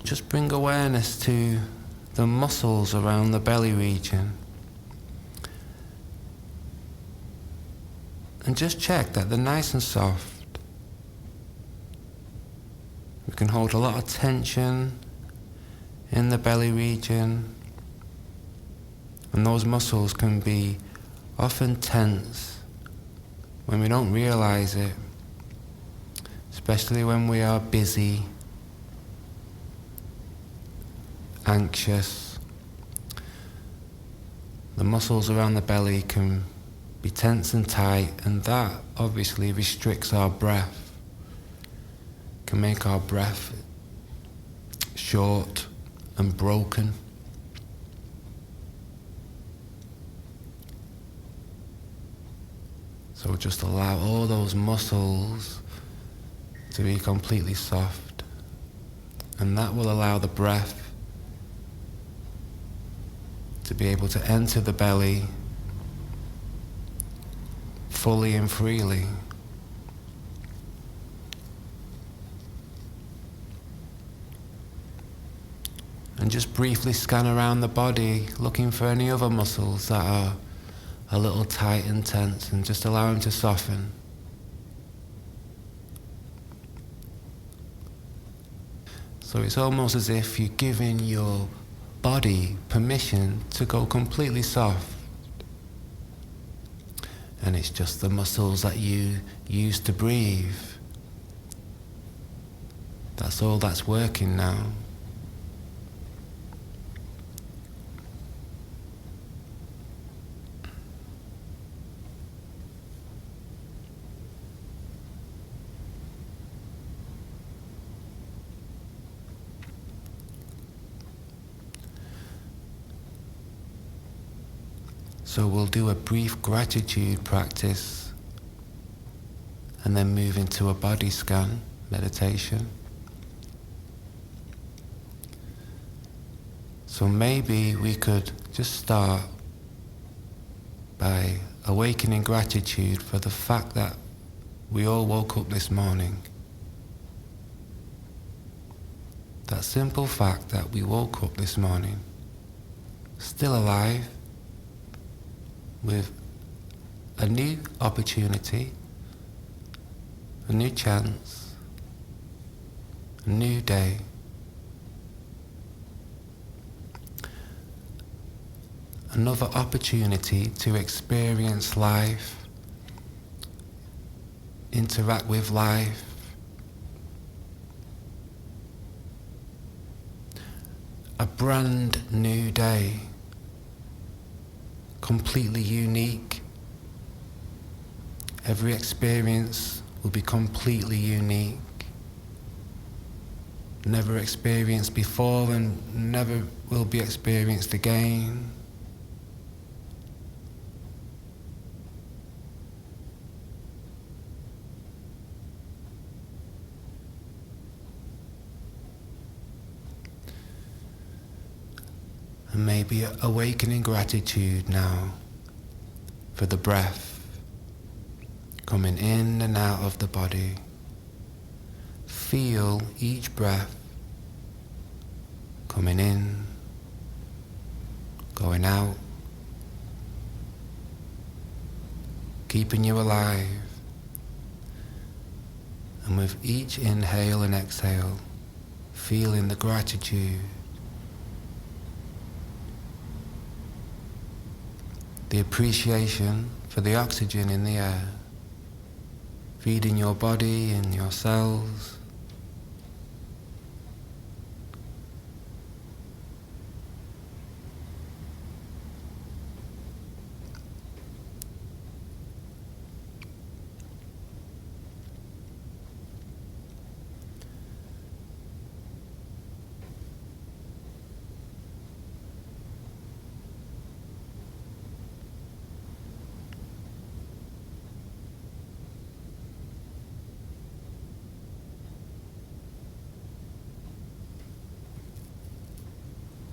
just bring awareness to the muscles around the belly region. And just check that they're nice and soft. We can hold a lot of tension in the belly region, and those muscles can be often tense when we don't realize it, especially when we are busy, anxious. The muscles around the belly can be tense and tight, and that obviously restricts our breath, can make our breath short and broken. So just allow all those muscles to be completely soft, and that will allow the breath to be able to enter the belly fully and freely. And just briefly scan around the body, looking for any other muscles that are a little tight and tense, and just allow them to soften. So it's almost as if you're giving your body permission to go completely soft. And it's just the muscles that you use to breathe. That's all that's working now. So we'll do a brief gratitude practice and then move into a body scan meditation. So maybe we could just start by awakening gratitude for the fact that we all woke up this morning. That simple fact that we woke up this morning, still alive, with a new opportunity, a new chance, a new day. Another opportunity to experience life, interact with life. A brand new day. Completely unique. Every experience will be completely unique. Never experienced before and never will be experienced again. And maybe awakening gratitude now for the breath coming in and out of the body. Feel each breath coming in, going out, keeping you alive. And with each inhale and exhale, feeling the gratitude, the appreciation for the oxygen in the air, feeding your body and your cells.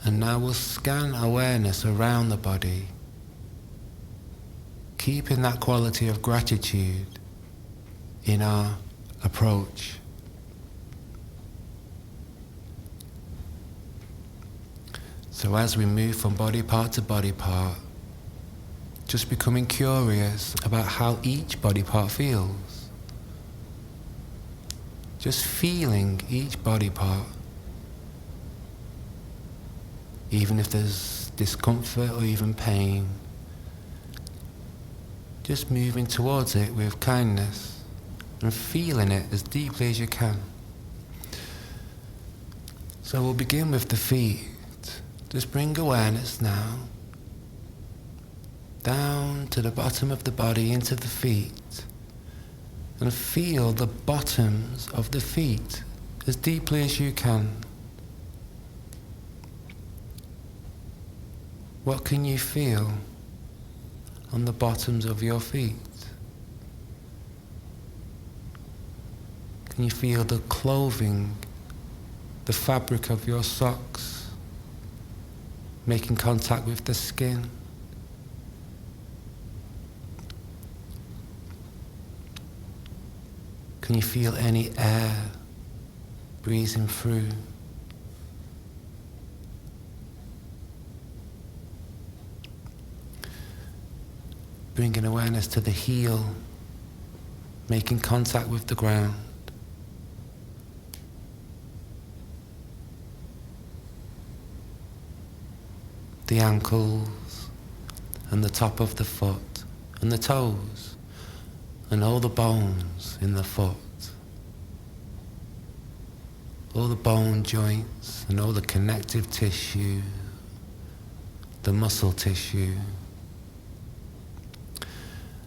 And now we'll scan awareness around the body, keeping that quality of gratitude in our approach. So as we move from body part to body part, just becoming curious about how each body part feels. Just feeling each body part. Even if there's discomfort or even pain, just moving towards it with kindness and feeling it as deeply as you can. So we'll begin with the feet. Just bring awareness now down to the bottom of the body, into the feet, and feel the bottoms of the feet as deeply as you can. What can you feel on the bottoms of your feet? Can you feel the clothing, the fabric of your socks, making contact with the skin? Can you feel any air breezing through? Bringing awareness to the heel, making contact with the ground. The ankles and the top of the foot and the toes and all the bones in the foot. All the bone joints and all the connective tissue, the muscle tissue.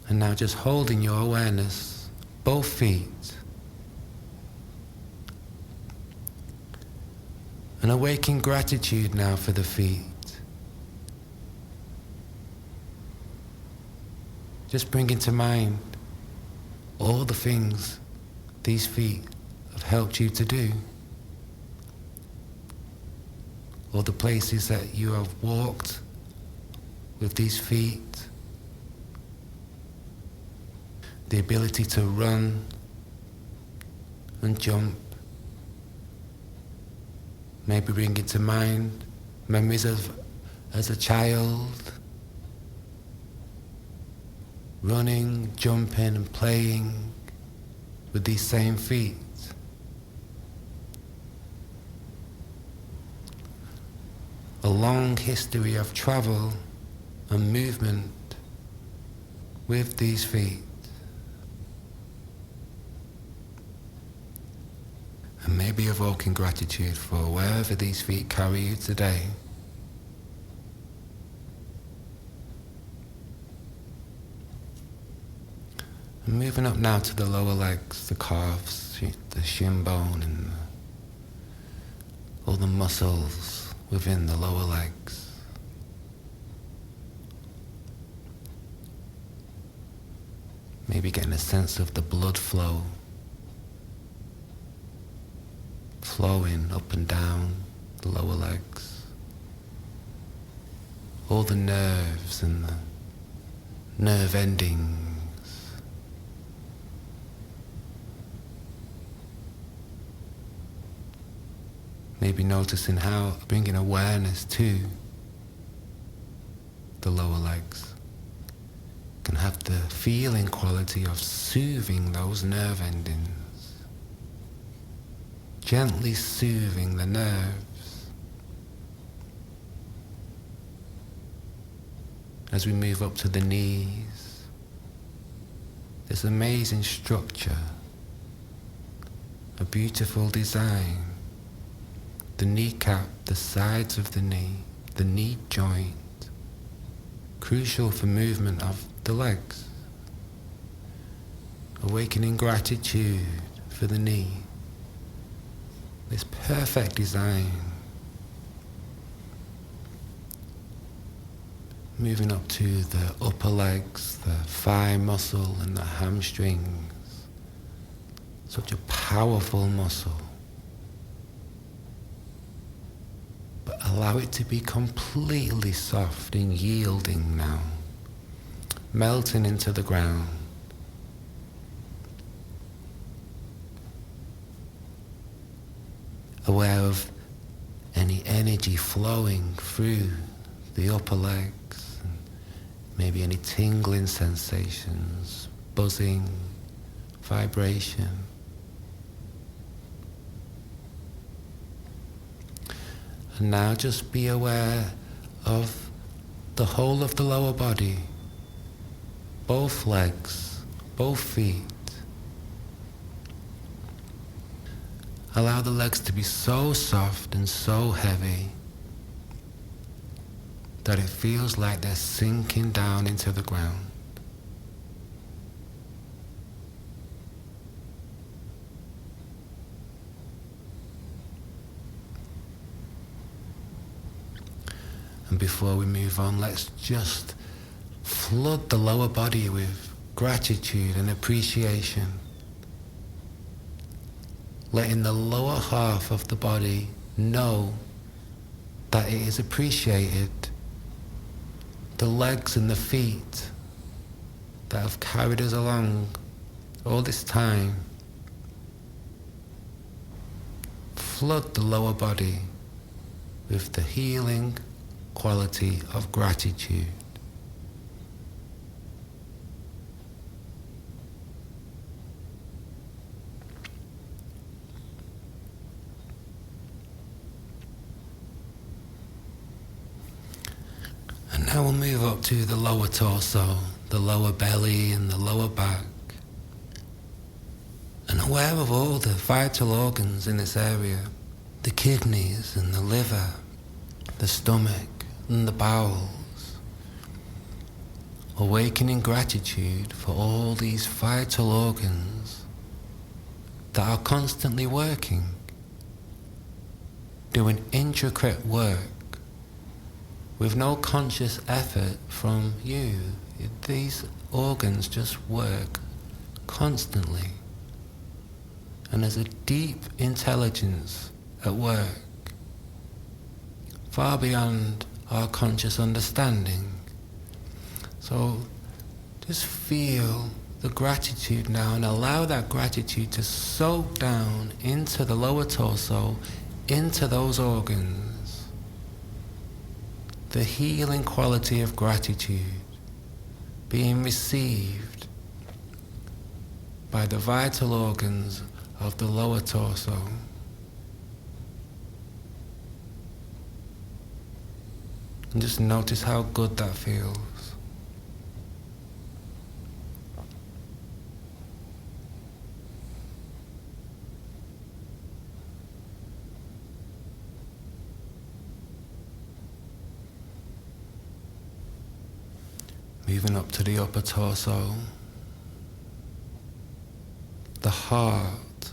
And now just holding your awareness, both feet. And awaken gratitude now for the feet. Just bring into mind all the things these feet have helped you to do. All the places that you have walked with these feet. The ability to run and jump. Maybe bring into mind memories of as a child, running, jumping and playing with these same feet. A long history of travel and movement with these feet. And maybe evoking gratitude for wherever these feet carry you today. And moving up now to the lower legs, the calves, the shin bone, and all the muscles within the lower legs. Maybe getting a sense of the blood flow. Flowing up and down the lower legs. All the nerves and the nerve endings. Maybe noticing how bringing awareness to the lower legs can have the feeling quality of soothing those nerve endings. Gently soothing the nerves as we move up to the knees. This amazing structure, a beautiful design. The kneecap, the sides of the knee joint, crucial for movement of the legs. Awakening gratitude for the knee. This perfect design. Moving up to the upper legs, the thigh muscle and the hamstrings. Such a powerful muscle. But allow it to be completely soft and yielding now. Melting into the ground. Aware of any energy flowing through the upper legs, and maybe any tingling sensations, buzzing, vibration. And now just be aware of the whole of the lower body, both legs, both feet. Allow the legs to be so soft and so heavy that it feels like they're sinking down into the ground. And before we move on, let's just flood the lower body with gratitude and appreciation, letting the lower half of the body know that it is appreciated. The legs and the feet that have carried us along all this time, flood the lower body with the healing quality of gratitude. And now we'll move up to the lower torso, the lower belly and the lower back. And aware of all the vital organs in this area, the kidneys and the liver, the stomach and the bowels. Awakening gratitude for all these vital organs that are constantly working, doing intricate work with no conscious effort from you. These organs just work constantly. And there's a deep intelligence at work, far beyond our conscious understanding. So just feel the gratitude now and allow that gratitude to soak down into the lower torso, into those organs. The healing quality of gratitude being received by the vital organs of the lower torso. And just notice how good that feels. Moving up to the upper torso, the heart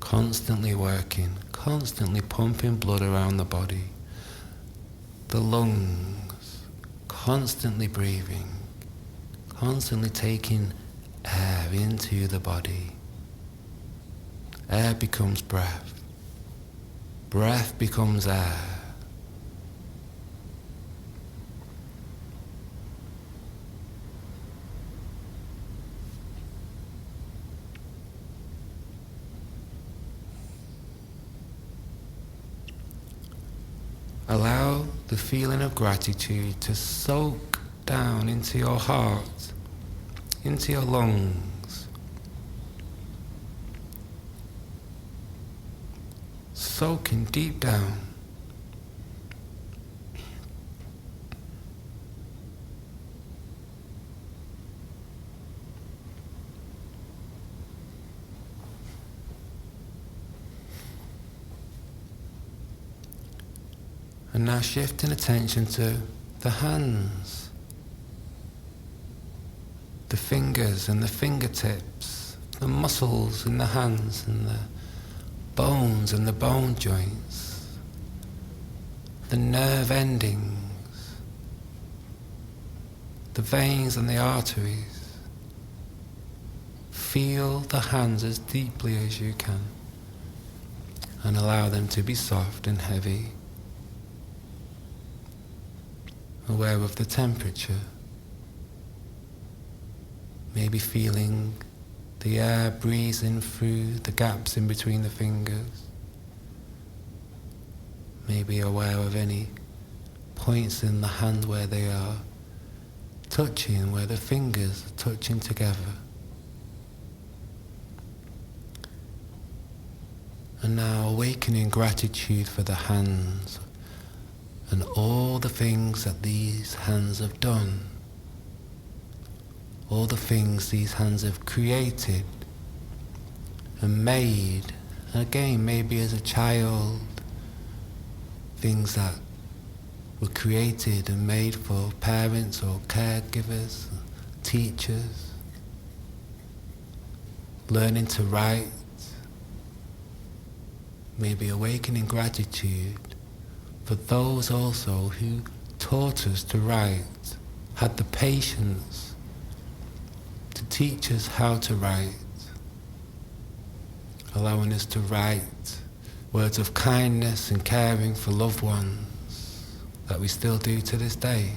constantly working, constantly pumping blood around the body, the lungs constantly breathing, constantly taking air into the body. Air becomes breath, breath becomes air. Allow the feeling of gratitude to soak down into your heart, into your lungs. Soaking deep down. And now shifting attention to the hands, the fingers and the fingertips, the muscles in the hands and the bones and the bone joints, the nerve endings, the veins and the arteries. Feel the hands as deeply as you can and allow them to be soft and heavy. Aware of the temperature, maybe feeling the air breezing through the gaps in between the fingers, Maybe aware of any points in the hand where they are touching, where the fingers are touching together. And now awakening gratitude for the hands and all the things that these hands have done, all the things these hands have created and made. And again, maybe as a child, things that were created and made for parents or caregivers, teachers, learning to write, maybe awakening gratitude for those also who taught us to write, had the patience to teach us how to write, allowing us to write words of kindness and caring for loved ones that we still do to this day.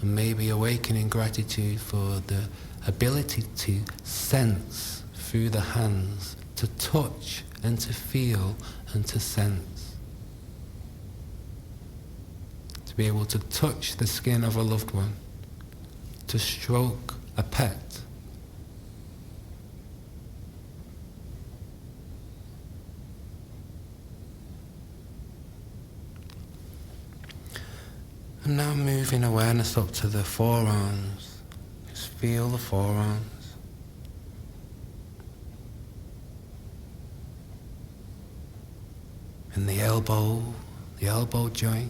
And maybe awakening gratitude for the ability to sense through the hands, to touch and to feel and to sense. To be able to touch the skin of a loved one, to stroke a pet. And now moving awareness up to the forearms. Just feel the forearms. And the elbow joint.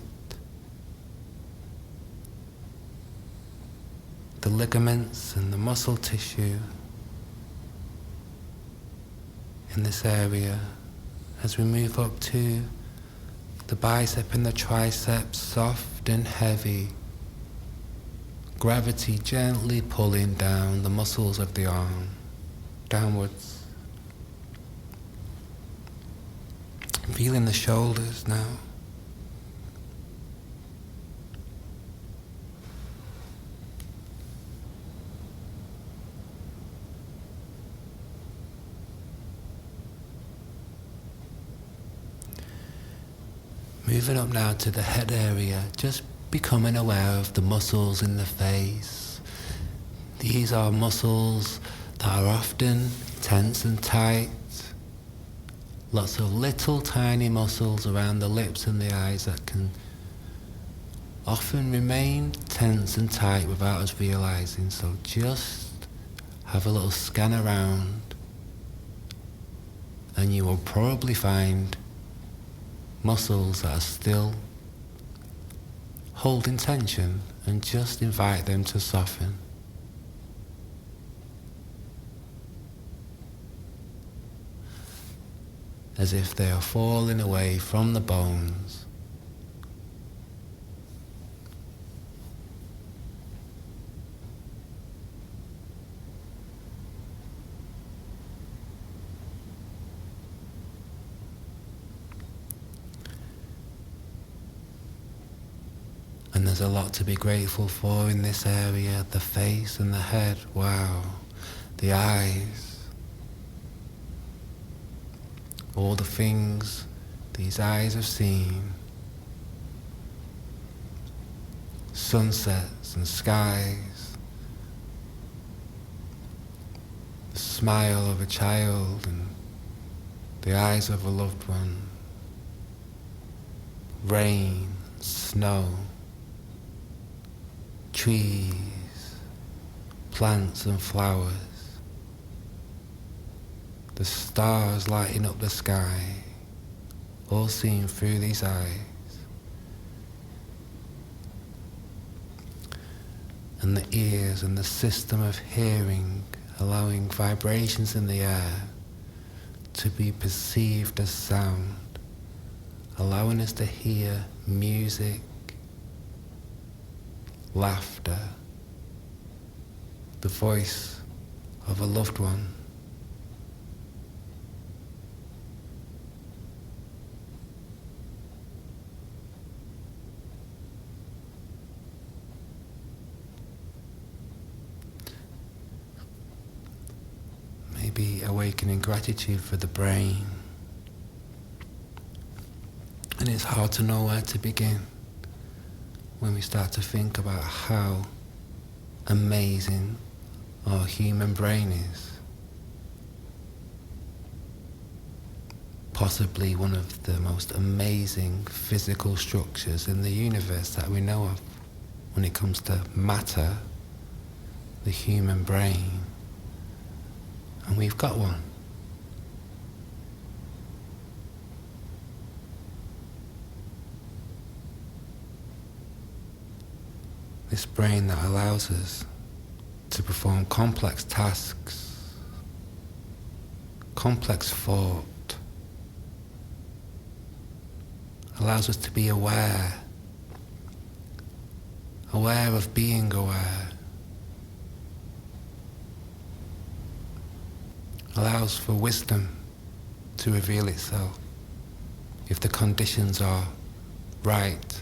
The ligaments and the muscle tissue in this area as we move up to the bicep and the triceps, soft and heavy. Gravity gently pulling down the muscles of the arm, downwards. Feeling the shoulders now. Moving up now to the head area, just becoming aware of the muscles in the face. These are muscles that are often tense and tight. Lots of little tiny muscles around the lips and the eyes that can often remain tense and tight without us realizing. So just have a little scan around and you will probably find muscles that are still holding tension, and just invite them to soften. As if they are falling away from the bones. And there's a lot to be grateful for in this area, the face and the head, wow, the eyes, all the things these eyes have seen, sunsets and skies, the smile of a child and the eyes of a loved one, rain, snow, trees, plants and flowers, the stars lighting up the sky, all seen through these eyes. And the ears and the system of hearing, allowing vibrations in the air to be perceived as sound, allowing us to hear music, laughter, the voice of a loved one. maybe awakening gratitude for the brain. And it's hard to know where to begin when we start to think about how amazing our human brain is. Possibly one of the most amazing physical structures in the universe that we know of when it comes to matter, the human brain. And we've got one. This brain that allows us to perform complex tasks, complex thought, allows us to be aware of being aware, allows for wisdom to reveal itself if the conditions are right.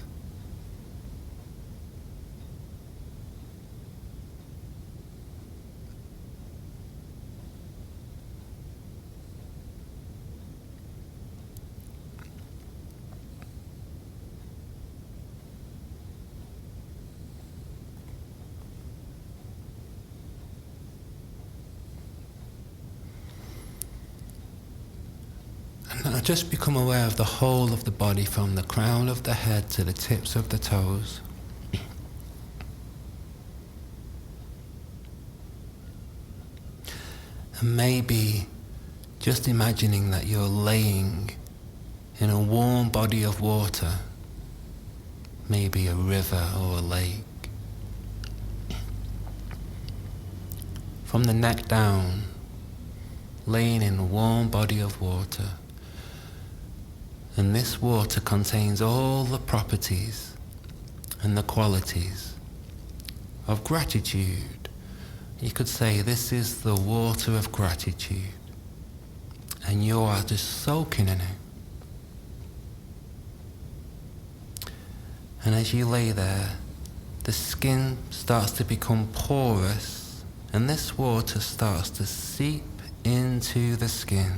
And now just become aware of the whole of the body, from the crown of the head to the tips of the toes. And maybe just imagining that you're laying in a warm body of water, maybe a river or a lake. From the neck down, laying in a warm body of water. And this water contains all the properties and the qualities of gratitude. You could say this is the water of gratitude, and you are just soaking in it. And as you lay there, the skin starts to become porous, and this water starts to seep into the skin.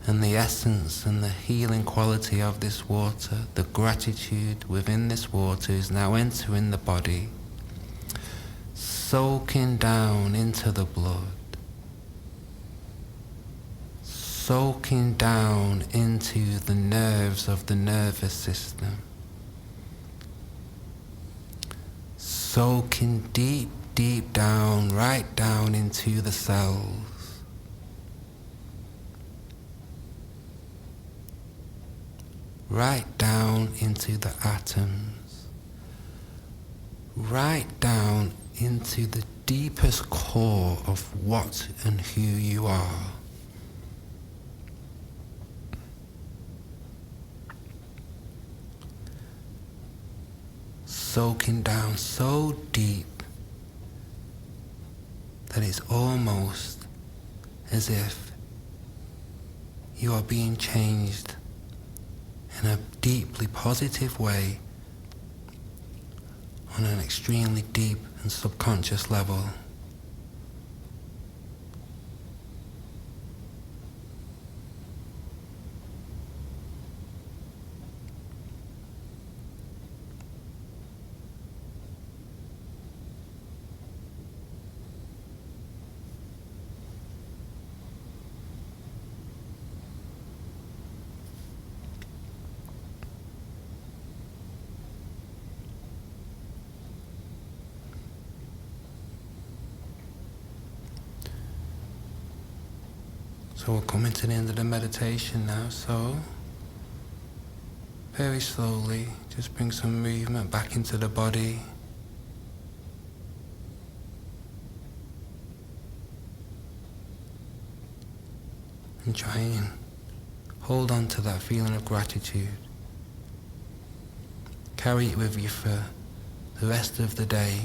And the essence and the healing quality of this water, the gratitude within this water, is now entering the body, soaking down into the blood, soaking down into the nerves of the nervous system, soaking deep, deep down, right down into the cells. Right down into the atoms, right down into the deepest core of what and who you are. Soaking down so deep that it's almost as if you are being changed in a deeply positive way on an extremely deep and subconscious level. So we're coming to the end of the meditation now, so very slowly just bring some movement back into the body. And try and hold on to that feeling of gratitude. Carry it with you for the rest of the day.